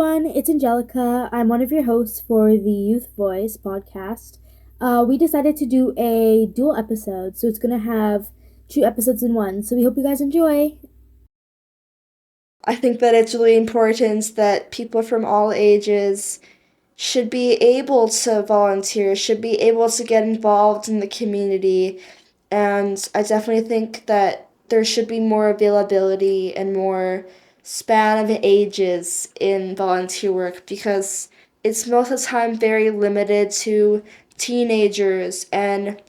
everyone, it's Angelica. I'm one of your hosts for the Youth Voice podcast. We decided to do a dual episode, so it's going to have two episodes in one. So we hope you guys enjoy. I think that it's really important that people from all ages should be able to volunteer, should be able to get involved in the community. And I definitely think that there should be more availability and more span of ages in volunteer work because it's most of the time very limited to teenagers and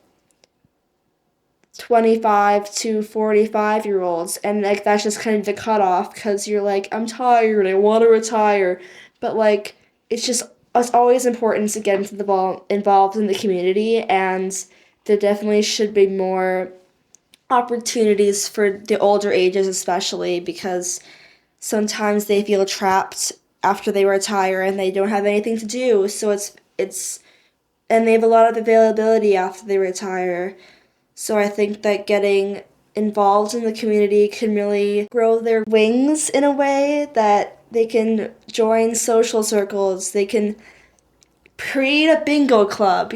25 to 45-year-olds, and like that's just kind of the cutoff because you're like, I'm tired, I want to retire. But like it's always important to get into the ball involved in the community, and there definitely should be more opportunities for the older ages, especially because sometimes they feel trapped after they retire and they don't have anything to do, so it's and they have a lot of availability after they retire. So I think that getting involved in the community can really grow their wings in a way that they can join social circles. They can create a bingo club.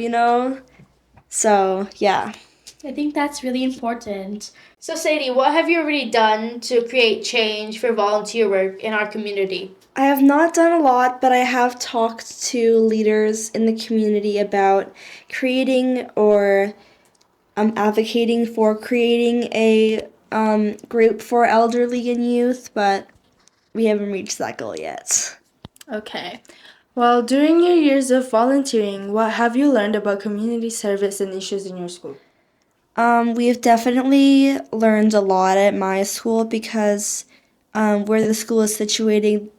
So, yeah. I think that's really important. So, Sadie, what have you already done to create change for volunteer work in our community? I have not done a lot, but I have talked to leaders in the community about creating or advocating for creating a group for elderly and youth, but we haven't reached that goal yet. Okay. Well, during your years of volunteering, what have you learned about community service and issues in your school? We've definitely learned a lot at my school because where the school is situated,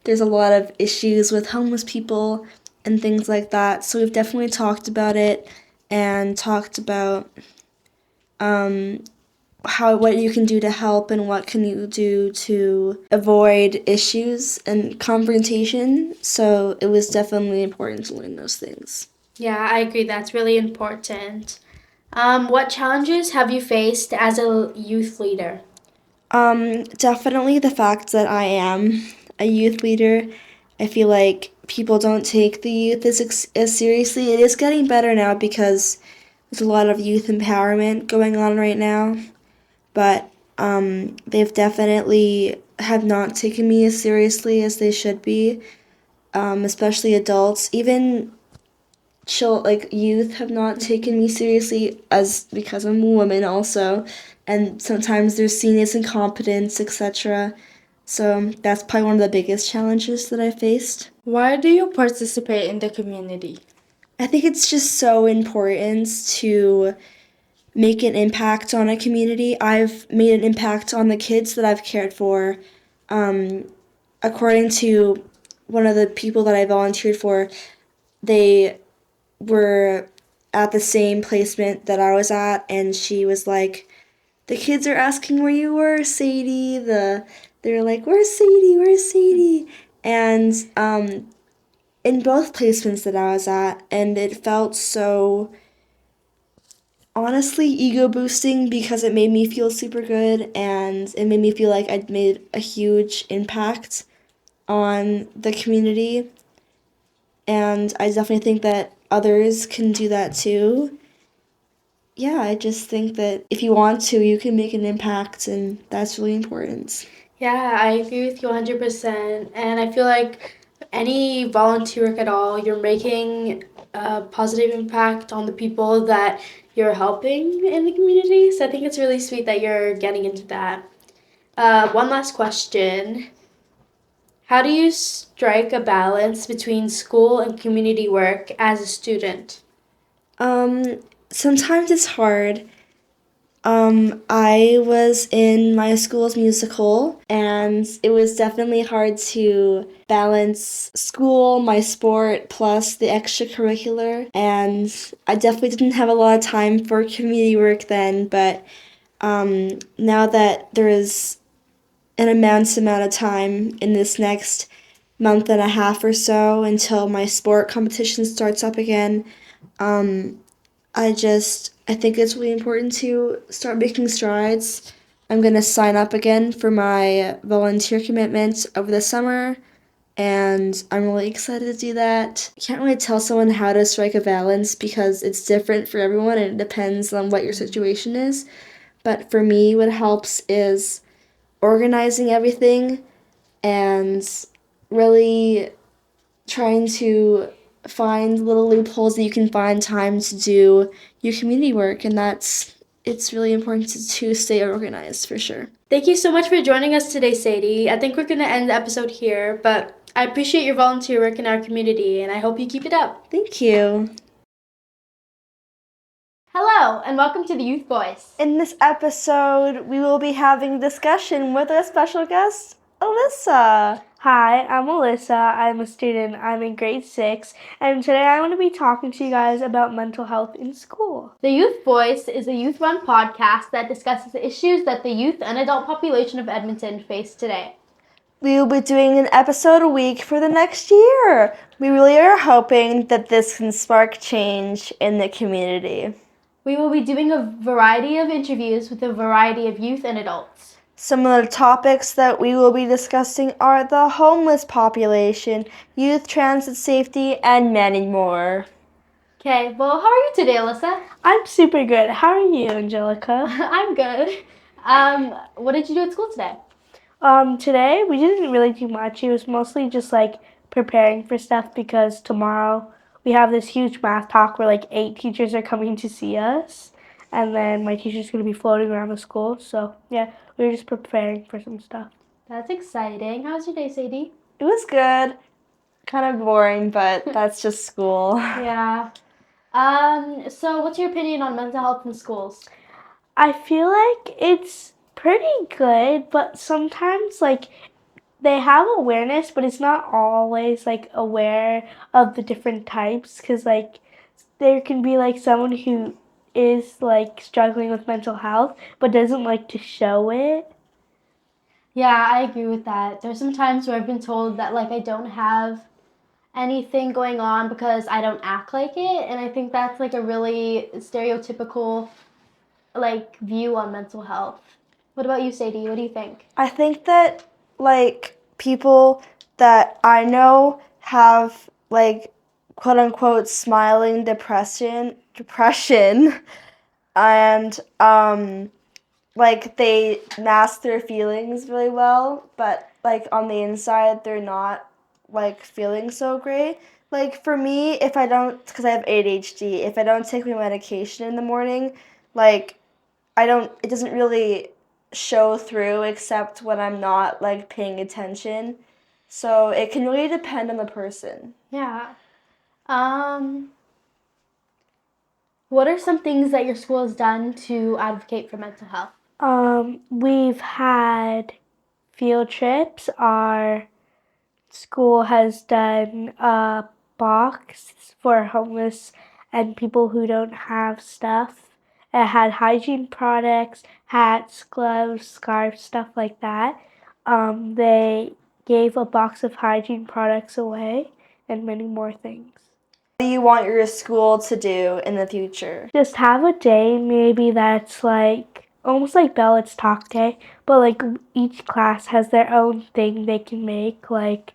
there's a lot of issues with homeless people and things like that. So we've definitely talked about it and talked about what you can do to help and what can you do to avoid issues and confrontation. So it was definitely important to learn those things. Yeah, I agree. That's really important. What challenges have you faced as a youth leader? Definitely the fact that I am a youth leader. I feel like people don't take the youth as seriously. It is getting better now because there's a lot of youth empowerment going on right now, but they've definitely have not taken me as seriously as they should be, especially adults. Even youth have not taken me seriously as because I'm a woman also, and sometimes they're seen as incompetence, etc. So that's probably one of the biggest challenges that I faced. Why do you participate in the community? I think it's just so important to make an impact on a community. I've made an impact on the kids that I've cared for. According to one of the people that I volunteered for, they were at the same placement that I was at, and she was like, the kids are asking where you were, Sadie. They were like, where's Sadie? Where's Sadie? And in both placements that I was at, and it felt so honestly ego boosting because it made me feel super good and it made me feel like I'd made a huge impact on the community. And I definitely think that others can do that too. Yeah, I just think that if you want to, you can make an impact, and that's really important. Yeah, I agree with you 100%. And I feel like any volunteer work at all, you're making a positive impact on the people that you're helping in the community. So I think it's really sweet that you're getting into that. One last question. How do you strike a balance between school and community work as a student? Um, Sometimes it's hard. I was in my school's musical, and it was definitely hard to balance school, my sport, plus the extracurricular. And I definitely didn't have a lot of time for community work then, but now that there is an immense amount of time in this next month and a half or so until my sport competition starts up again, I think it's really important to start making strides I'm going to sign up again for my volunteer commitment over the summer, and I'm really excited to do that. Can't really tell someone how to strike a balance because it's different for everyone and it depends on what your situation is. But for me, what helps is organizing everything and really trying to find little loopholes that you can find time to do your community work, and it's really important to stay organized for sure. Thank you so much for joining us today, Sadie. I think we're going to end the episode here, but I appreciate your volunteer work in our community, and I hope you keep it up. Thank you. Hello, and welcome to the Youth Voice. In this episode, we will be having a discussion with our special guest, Alyssa. Hi, I'm Alyssa. I'm a student. I'm in grade 6, and today I want to be talking to you guys about mental health in school. The Youth Voice is a youth-run podcast that discusses issues that the youth and adult population of Edmonton face today. We will be doing an episode a week for the next year. We really are hoping that this can spark change in the community. We will be doing a variety of interviews with a variety of youth and adults. Some of the topics that we will be discussing are the homeless population, youth transit safety, and many more. Okay, well, how are you today, Alyssa? I'm super good. How are you, Angelica? I'm good. What did you do at school today? Today we didn't really do much. It was mostly just like preparing for stuff because tomorrow we have this huge math talk where like 8 teachers are coming to see us, and then my teacher's going to be floating around the school. So yeah, we were just preparing for some stuff. That's exciting. How was your day, Sadie? It was good. Kind of boring, but that's just school. Yeah. So what's your opinion on mental health in schools? I feel like it's pretty good, but sometimes like they have awareness, but it's not always like aware of the different types, because like there can be like someone who is like struggling with mental health but doesn't like to show it. Yeah, I agree with that. There's some times where I've been told that like I don't have anything going on because I don't act like it, and I think that's like a really stereotypical like view on mental health. What about you, Sadie? What do you think? I think that, like, people that I know have, like, quote-unquote smiling depression, and, like, they mask their feelings really well, but, like, on the inside, they're not, like, feeling so great. Like, for me, if I don't, because I have ADHD, if I don't take my medication in the morning, like, it doesn't really show through except when I'm not like paying attention. So it can really depend on the person. Yeah. What are some things that your school has done to advocate for mental health? We've had field trips. Our school has done a box for homeless and people who don't have stuff. It had hygiene products, hats, gloves, scarves, stuff like that. They gave a box of hygiene products away and many more things. What do you want your school to do in the future? Just have a day maybe that's like almost like Bellett's Talk Day, but like each class has their own thing they can make, like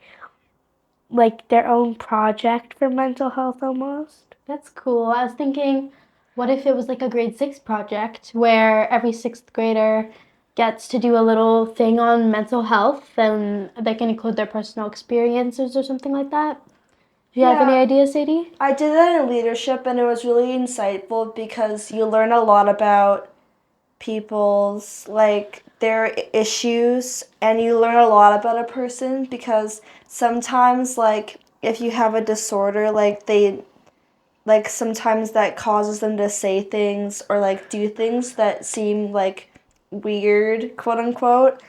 their own project for mental health almost. That's cool. I was thinking, what if it was like a grade 6 project where every 6th grader gets to do a little thing on mental health and they can include their personal experiences or something like that? Do you have any ideas, Sadie? I did that in leadership and it was really insightful because you learn a lot about people's like their issues, and you learn a lot about a person because sometimes like if you have a disorder, like sometimes that causes them to say things or like do things that seem like weird, quote unquote,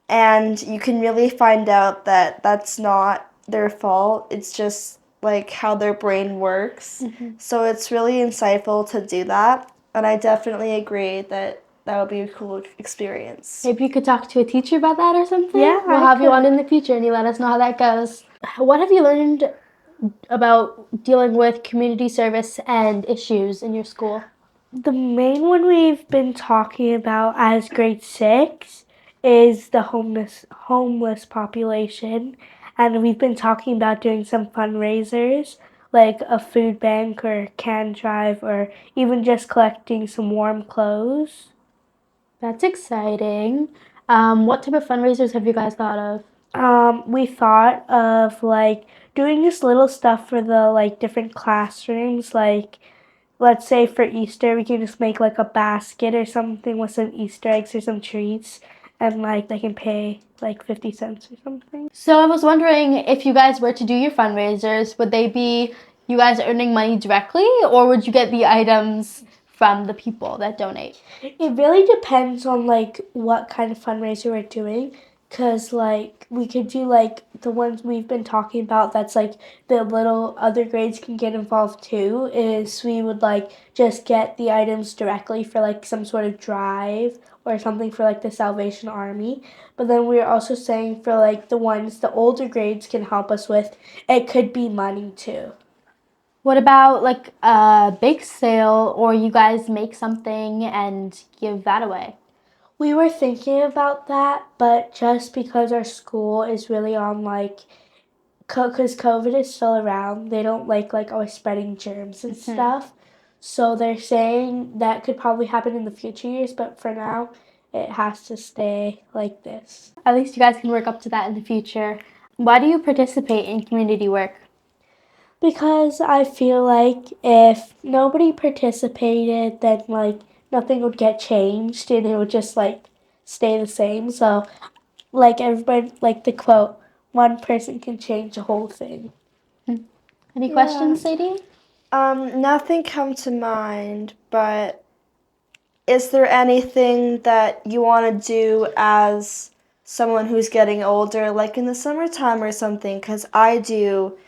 and you can really find out that that's not their fault. It's just like how their brain works. So it's really insightful to do that, and I definitely agree that that would be a cool experience. Maybe you could talk to a teacher about that or something? Yeah, We'll I have you could. on in the future and you let us know how that goes. What have you learned about dealing with community service and issues in your school? The main one we've been talking about as grade 6 is the homeless population, and we've been talking about doing some fundraisers like a food bank or can drive or even just collecting some warm clothes. That's exciting. What type of fundraisers have you guys thought of? We thought of like doing just little stuff for the like different classrooms, like let's say for Easter we can just make like a basket or something with some Easter eggs or some treats, and like they can pay like 50 cents or something. So I was wondering, if you guys were to do your fundraisers, would they be you guys earning money directly, or would you get the items from the people that donate? It really depends on like what kind of fundraiser we're doing, because like we could do like the ones we've been talking about that's like the little other grades can get involved too, is we would like just get the items directly for like some sort of drive or something for like the Salvation Army. But then we're also saying for like the ones the older grades can help us with, it could be money too. What about like a bake sale, or you guys make something and give that away? We were thinking about that, but just because our school is really on like, because COVID is still around, they don't like always spreading germs and stuff. So they're saying that could probably happen in the future years, but for now, it has to stay like this. At least you guys can work up to that in the future. Why do you participate in community work? Because I feel like if nobody participated, then like nothing would get changed and it would just like stay the same. So like everybody, like the quote, one person can change the whole thing. Any questions, Sadie? Nothing come to mind, but is there anything that you want to do as someone who's getting older, like in the summertime or something? Because I do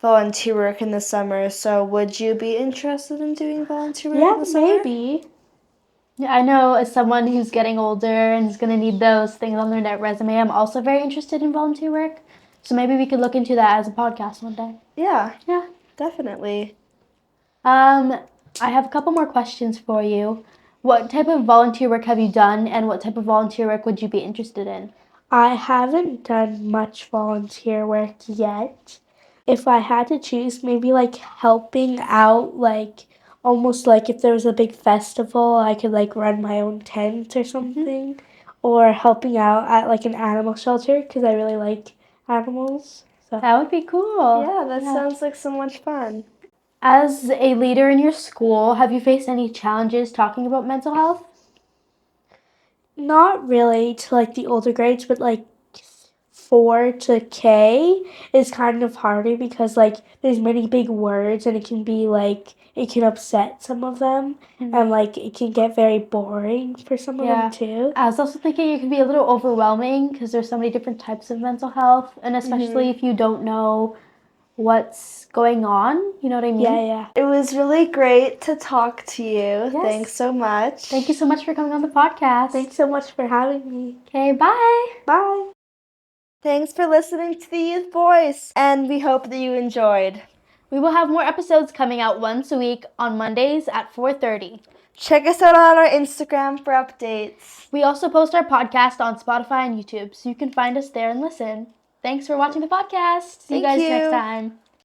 volunteer work in the summer, so would you be interested in doing volunteer work in the summer? Maybe. Yeah, I know as someone who's getting older and is going to need those things on their resume, I'm also very interested in volunteer work. So maybe we could look into that as a podcast one day. Yeah, Yeah. definitely. I have a couple more questions for you. What type of volunteer work have you done, and what type of volunteer work would you be interested in? I haven't done much volunteer work yet. If I had to choose, maybe like helping out, like almost like if there was a big festival, I could like run my own tent or something, or helping out at like an animal shelter because I really like animals. So That would be cool. Yeah, that sounds like so much fun. As a leader in your school, have you faced any challenges talking about mental health? not really to like the older grades, but like 4 to K is kind of harder because like there's many big words and it can be like it can upset some of them and like it can get very boring for some of them too. I was also thinking it can be a little overwhelming because there's so many different types of mental health, and especially if you don't know what's going on, you know what I mean? Yeah. It was really great to talk to you. Yes. Thanks so much. Thank you so much for coming on the podcast. Thanks so much for having me. Okay, bye. Bye. Thanks for listening to the Youth Voice, and we hope that you enjoyed. We will have more episodes coming out once a week on Mondays at 4:30. Check us out on our Instagram for updates. We also post our podcast on Spotify and YouTube, so you can find us there and listen. Thanks for watching the podcast. See you Thank guys next you. time.